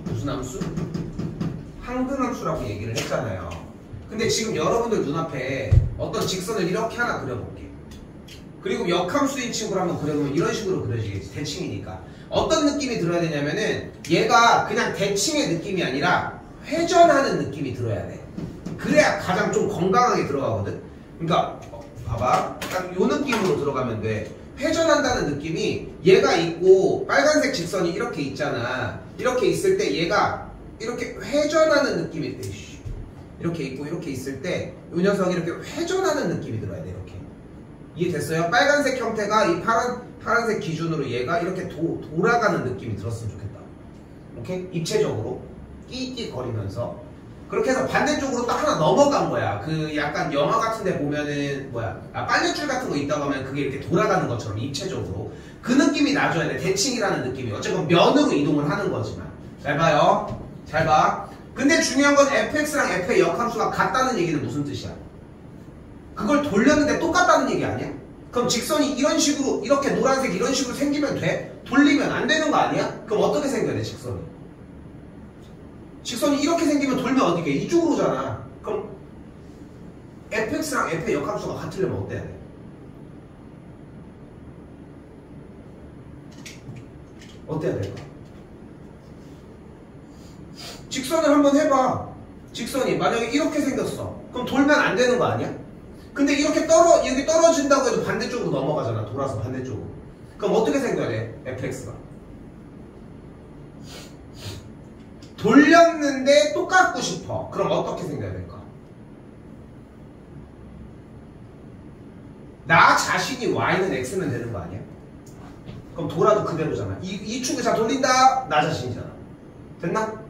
[SPEAKER 3] 무슨 함수? 항등함수라고 얘기를 했잖아요. 근데 지금 여러분들 눈앞에 어떤 직선을 이렇게 하나 그려볼게. 그리고 역함수인 친구를 한번 그려보면 이런 식으로 그려지겠지. 대칭이니까. 어떤 느낌이 들어야 되냐면은 얘가 그냥 대칭의 느낌이 아니라 회전하는 느낌이 들어야 돼. 그래야 가장 좀 건강하게 들어가거든. 그러니까 봐봐. 딱 요 느낌으로 들어가면 돼. 회전한다는 느낌이 얘가 있고 빨간색 직선이 이렇게 있잖아. 이렇게 있을 때 얘가 이렇게 회전하는 느낌이 돼. 이렇게 있고 이렇게 있을 때 이 녀석이 이렇게 회전하는 느낌이 들어야 돼. 이렇게. 이해됐어요? 빨간색 형태가 이 파란색 기준으로 얘가 이렇게 돌아가는 느낌이 들었으면 좋겠다. 오케이? 입체적으로 끼끼 거리면서 그렇게 해서 반대쪽으로 딱 하나 넘어간 거야. 그 약간 영화 같은 데 보면은 빨랫줄 같은 거 있다고 하면 그게 이렇게 돌아가는 것처럼 입체적으로 그 느낌이 나줘야 돼. 대칭이라는 느낌이. 어쨌건 면으로 이동을 하는 거지만. 잘 봐요. 잘 봐. 근데 중요한 건 fx랑 f의 역함수가 같다는 얘기는 무슨 뜻이야? 그걸 돌렸는데 똑같다는 얘기 아니야? 그럼 직선이 이런 식으로 이렇게 노란색 이런 식으로 생기면 돼? 돌리면 안 되는 거 아니야? 그럼 어떻게 생겨야 돼 직선이? 직선이 이렇게 생기면 돌면 어떻게 해? 이쪽으로 오잖아. 그럼 fx랑 f의 역함수가 같으려면 어때야 돼? 어때야 될까? 직선을 한번 해봐. 직선이 만약에 이렇게 생겼어. 그럼 돌면 안 되는 거 아니야? 근데 이렇게 여기 떨어진다고 해도 반대쪽으로 넘어가잖아. 돌아서 반대쪽으로. 그럼 어떻게 생겨야 돼? fx가. 돌렸는데 똑같고 싶어. 그럼 어떻게 생겨야 될까? 나 자신이 y는 x면 되는 거 아니야? 그럼 돌아도 그대로잖아. 이 축을 자 돌린다. 나 자신이잖아. 됐나?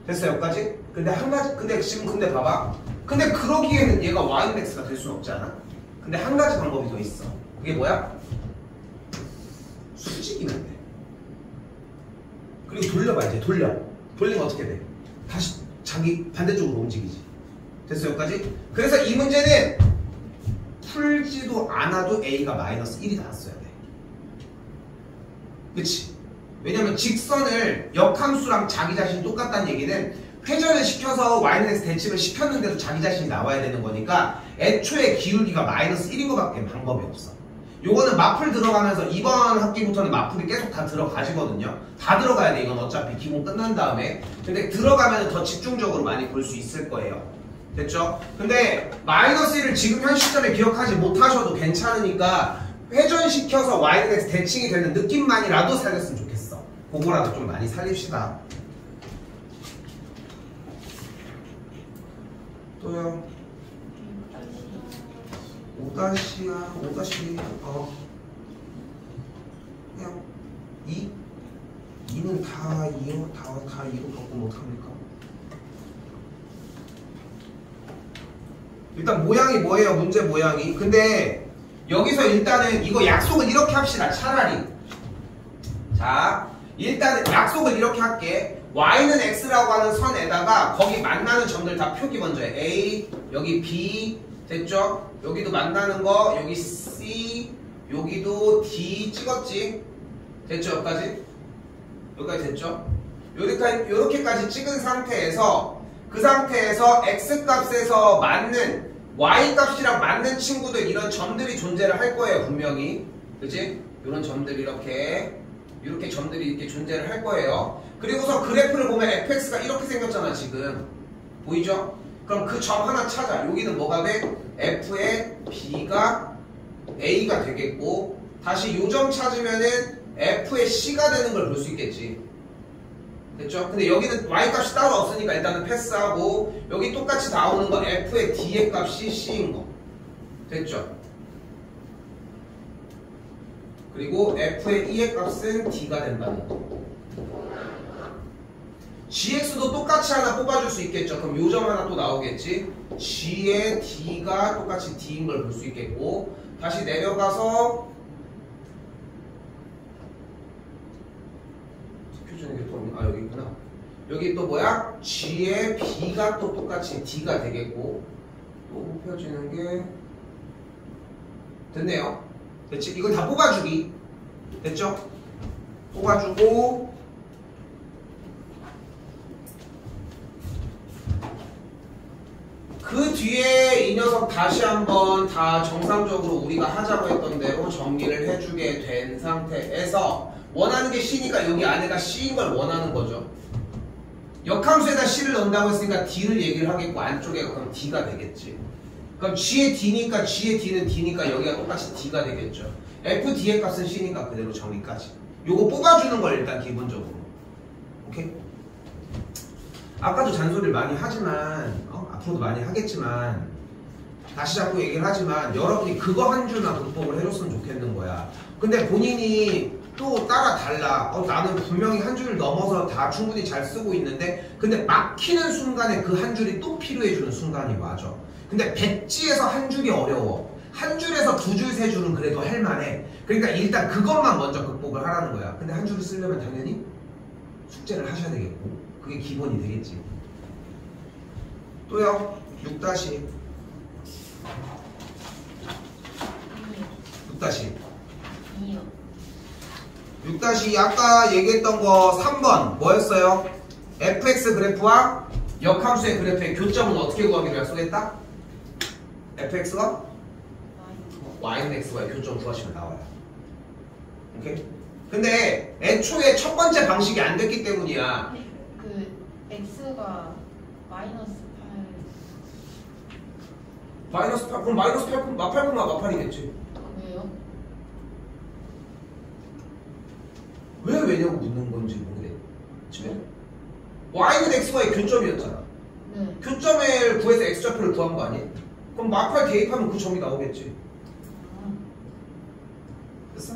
[SPEAKER 3] 됐어 여기까지? 근데 한 가지 근데 봐봐. 근데 그러기에는 얘가 y는 x가 될 수는 없지 않아? 근데 한 가지 방법이 더 있어. 그게 뭐야? 수직이면 돼. 그리고 돌려봐. 이제 돌리면 어떻게 돼? 다시 자기 반대쪽으로 움직이지. 됐어 여기까지? 그래서 이 문제는 풀지도 않아도 a가 마이너스 1이 나왔어야 돼. 그치? 왜냐면 직선을 역함수랑 자기 자신이 똑같다는 얘기는 회전을 시켜서 y는 x 대칭을 시켰는데도 자기 자신이 나와야 되는 거니까 애초에 기울기가 마이너스 1인 것밖에 방법이 없어. 요거는 마풀 들어가면서 이번 학기부터는 마풀이 계속 다 들어가지거든요. 다 들어가야 돼. 이건 어차피 기본 끝난 다음에. 근데 들어가면 더 집중적으로 많이 볼 수 있을 거예요. 됐죠? 근데 마이너스 1을 지금 현 시점에 기억하지 못하셔도 괜찮으니까 회전시켜서 y는 x 대칭이 되는 느낌만이라도 살렸으면 좋겠어. 그거라도 좀 많이 살립시다. 또요. 5-야 5-. 그냥 2? 2는 다 2요? 다 2로 바꾸면 어떡합니까? 일단 모양이 뭐예요? 문제 모양이. 근데 여기서 일단은 이거 약속을 이렇게 합시다. 차라리. 자, 일단은 약속을 이렇게 할게. y는 x라고 하는 선에다가 거기 만나는 점들 다 표기 먼저 해. a, 여기 b, 됐죠? 여기도 만나는 거, 여기 c, 여기도 d 찍었지? 됐죠? 여기까지? 여기까지 됐죠? 요렇게까지 찍은 상태에서 그 상태에서 x 값에서 맞는 y 값이랑 맞는 친구들 이런 점들이 존재를 할 거예요. 분명히. 그치? 이런 점들이 이렇게 점들이 이렇게 존재를 할 거예요. 그리고서 그래프를 보면 fx가 이렇게 생겼잖아 지금. 보이죠? 그럼 그 점 하나 찾아. 여기는 뭐가 돼? f의 b가 a가 되겠고 다시 요 점 찾으면은 f의 c가 되는 걸 볼 수 있겠지. 됐죠? 근데 여기는 y값이 따로 없으니까 일단은 패스하고 여기 똑같이 나오는 거 f의 d의 값이 c인 거. 됐죠? 그리고 f의 e의 값은 d가 된다는 거. gx도 똑같이 하나 뽑아줄 수 있겠죠. 그럼 요 점 하나 또 나오겠지. g의 d가 똑같이 d인 걸 볼 수 있겠고 다시 내려가서 여기 있구나. 여기 또 뭐야? g의 b가 또 똑같이 d가 되겠고 또 펴지는 게 됐네요. 됐지? 이걸 다 뽑아주기. 됐죠? 뽑아주고 그 뒤에 이 녀석 다시 한번 다 정상적으로 우리가 하자고 했던 대로 정리를 해주게 된 상태에서 원하는 게 C니까 여기 안에가 C인 걸 원하는 거죠. 역함수에다 C를 넣는다고 했으니까 D를 얘기를 하겠고 안쪽에가 그럼 D가 되겠지. 그럼 G의 D니까 G의 D는 D니까 여기가 똑같이 D가 되겠죠. F D의 값은 C니까 그대로 정리까지. 요거 뽑아주는 걸 일단 기본적으로. 오케이? 아까도 잔소리를 많이 하지만 앞으로도 많이 하겠지만 다시 자꾸 얘기를 하지만 여러분이 그거 한 줄만 극복을 해줬으면 좋겠는 거야. 근데 본인이 또 따라 달라. 나는 분명히 한 줄 넘어서 다 충분히 잘 쓰고 있는데 근데 막히는 순간에 그 한 줄이 또 필요해주는 순간이 와줘. 근데 백지에서 한 줄이 어려워. 한 줄에서 두 줄, 세 줄은 그래도 할만해. 그러니까 일단 그것만 먼저 극복을 하라는 거야. 근데 한 줄을 쓰려면 당연히 숙제를 하셔야 되겠고 그게 기본이 되겠지. 또요. 6-.
[SPEAKER 2] 2요.
[SPEAKER 3] 6-2 아까 얘기했던 거 3번 뭐였어요? fx 그래프와 역함수의 그래프의 교점은 어떻게 구하기로 약속했다? fx가 y는 x와의 교점 구하시면 나와요. 오케이? 근데 애초에 첫 번째 방식이 안 됐기 때문이야.
[SPEAKER 2] 그 x가 마이너스 8.
[SPEAKER 3] 마이너스 8 그럼 마이너스 8 마팔이겠지.
[SPEAKER 2] 왜요?
[SPEAKER 3] 왜 왜냐고 묻는 건지 모르겠지. y는 x와의 교점이었잖아.
[SPEAKER 2] 네.
[SPEAKER 3] 교점을 구해서 x좌표를 구한 거 아니야? 그럼 마팔 대입하면 그 점이 나오겠지. 됐어?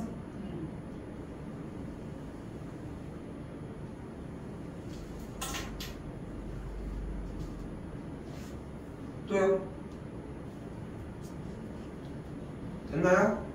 [SPEAKER 3] 또요? 됐나요?